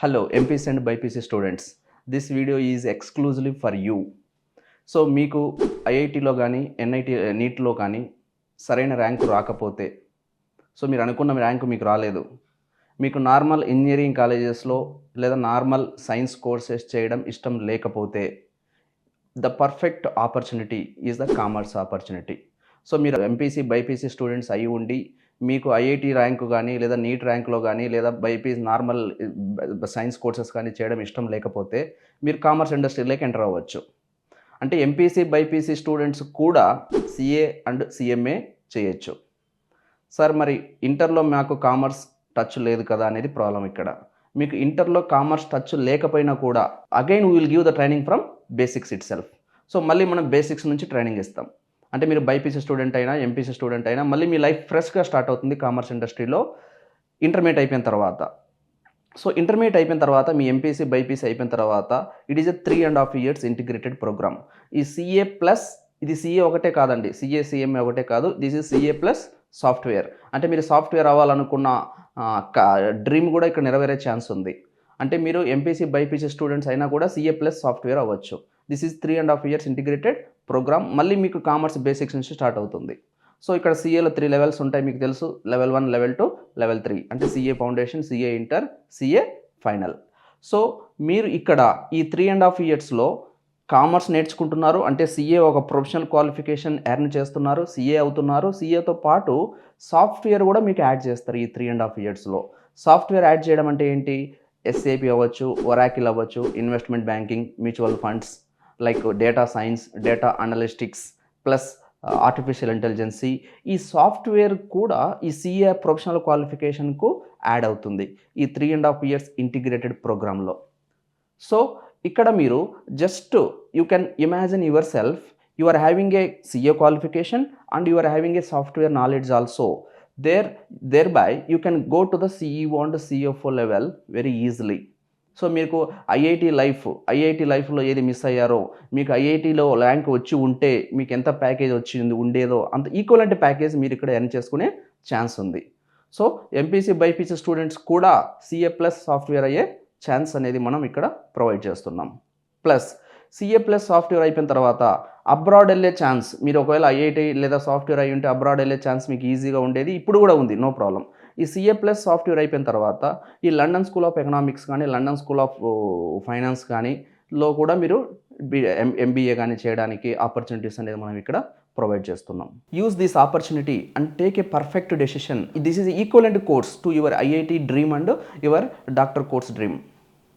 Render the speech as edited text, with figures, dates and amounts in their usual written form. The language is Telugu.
Hello, MPC and BPC students. This video is exclusively for you. So మీకు ఐఐటీలో కానీ నీట్లో కానీ సరైన ర్యాంకు రాకపోతే, సో మీరు అనుకున్న ర్యాంకు మీకు రాలేదు, మీకు నార్మల్ ఇంజనీరింగ్ కాలేజెస్లో లేదా నార్మల్ సైన్స్ కోర్సెస్ చేయడం ఇష్టం లేకపోతే, the perfect opportunity is the commerce opportunity. So మీరు ఎంపీసీ బైపీసీ స్టూడెంట్స్ అయి ఉండి మీకు ఐఐటీ ర్యాంకు కానీ లేదా నీట్ ర్యాంక్లో కానీ లేదా బైపీసీ నార్మల్ సైన్స్ కోర్సెస్ కానీ చేయడం ఇష్టం లేకపోతే మీరు కామర్స్ ఇండస్ట్రీలోకి ఎంటర్ అవ్వచ్చు. అంటే ఎంపీసీ బైపీసీ స్టూడెంట్స్ కూడా సిఏ అండ్ సిఎంఏ చేయొచ్చు. సార్ మరి ఇంటర్లో మాకు కామర్స్ టచ్ లేదు కదా అనేది ప్రాబ్లం ఇక్కడ. మీకు ఇంటర్లో కామర్స్ టచ్ లేకపోయినా కూడా again we will give the training from basics it self. So మళ్ళీ మనం బేసిక్స్ నుంచి ట్రైనింగ్ ఇస్తాం. అంటే మీరు బైపీసీ స్టూడెంట్ అయినా ఎంపీసీ స్టూడెంట్ అయినా మళ్ళీ మీ లైఫ్ ఫ్రెష్గా స్టార్ట్ అవుతుంది కామర్స్ ఇండస్ట్రీలో ఇంటర్మీడియట్ అయిపోయిన తర్వాత. సో ఇంటర్మీడియట్ అయిపోయిన తర్వాత మీ ఎంపీసీ బైపీసీ అయిపోయిన తర్వాత it is a 3.5 years integrated program. ఈ సిఏ ప్లస్ ఇది సిఏ ఒకటే కాదండి, సిఏ సిఎంఏ ఒకటే కాదు, this is CA plus software. అంటే మీరు సాఫ్ట్వేర్ అవ్వాలనుకున్న డ్రీమ్ కూడా ఇక్కడ నెరవేరే ఛాన్స్ ఉంది. అంటే మీరు ఎంపీసీ బైపీసీ స్టూడెంట్స్ అయినా కూడా సిఏ ప్లస్ సాఫ్ట్వేర్ అవ్వచ్చు. This is 3.5 years integrated program. మళ్ళీ మీకు కామర్స్ బేసిక్స్ నుంచి స్టార్ట్ అవుతుంది. సో ఇక్కడ సిఏలో 3 levels ఉంటాయి మీకు తెలుసు, లెవెల్ 1, లెవెల్ 2, లెవెల్ 3. అంటే CA foundation, CA inter, CA final. So మీరు ఇక్కడ ఈ 3.5 yearsలో కామర్స్ నేర్చుకుంటున్నారు, అంటే సిఏ ఒక ప్రొఫెషనల్ క్వాలిఫికేషన్ ఎర్న్ చేస్తున్నారు, సిఏ అవుతున్నారు. సిఏతో పాటు సాఫ్ట్వేర్ కూడా మీకు యాడ్ చేస్తారు ఈ 3.5 yearsలో. సాఫ్ట్వేర్ యాడ్ చేయడం అంటే ఏంటి? ఎస్ఏపి అవ్వచ్చు, ఒరాకిల్ అవ్వచ్చు, investment banking, mutual funds, like data science, data analytics plus artificial intelligence. ఈ సాఫ్ట్వేర్ కూడా ఈ సిఏ ప్రొఫెషనల్ క్వాలిఫికేషన్కు యాడ్ అవుతుంది ఈ 3.5 years ఇంటిగ్రేటెడ్ ప్రోగ్రాంలో. సో ఇక్కడ మీరు just you can imagine yourself, you are having a CA qualification and you are having a software knowledge also. thereby you can go to the CEO and CFO level very easily. So మీకు ఐఐటి లైఫ్లో ఏది మిస్ అయ్యారో, మీకు ఐఐటీలో ర్యాంక్ వచ్చి ఉంటే మీకు ఎంత ప్యాకేజ్ ఉండేదో అంత ఈక్వలెంట్ ప్యాకేజ్ మీరు ఇక్కడ ఎర్న్ చేసుకునే ఛాన్స్ ఉంది. సో ఎంపీసీ బైపీసీ స్టూడెంట్స్ కూడా సిఏ ప్లస్ సాఫ్ట్వేర్ అయ్యే ఛాన్స్ అనేది మనం ఇక్కడ ప్రొవైడ్ చేస్తున్నాం. ప్లస్ సిఏ ప్లస్ సాఫ్ట్వేర్ అయిపోయిన తర్వాత అబ్రాడ్ వెళ్ళే ఛాన్స్, మీరు ఒకవేళ ఐఐటి లేదా సాఫ్ట్వేర్ అయి ఉంటే అబ్రాడ్ వెళ్ళే ఛాన్స్ మీకు ఈజీగా ఉండేది, ఇప్పుడు కూడా ఉంది, నో ప్రాబ్లం. ఈ సిఏ ప్లస్ సాఫ్ట్వేర్ అయిపోయిన తర్వాత ఈ లండన్ స్కూల్ ఆఫ్ ఎకనామిక్స్ కానీ లండన్ స్కూల్ ఆఫ్ ఫైనాన్స్ కానీ లో కూడా మీరు ఎంబీఏ కానీ చేయడానికి ఆపర్చునిటీస్ అనేది మనం ఇక్కడ ప్రొవైడ్ చేస్తున్నాం. Use this opportunity and take a perfect decision. This is equivalent course to your IIT dream and your doctor course dream.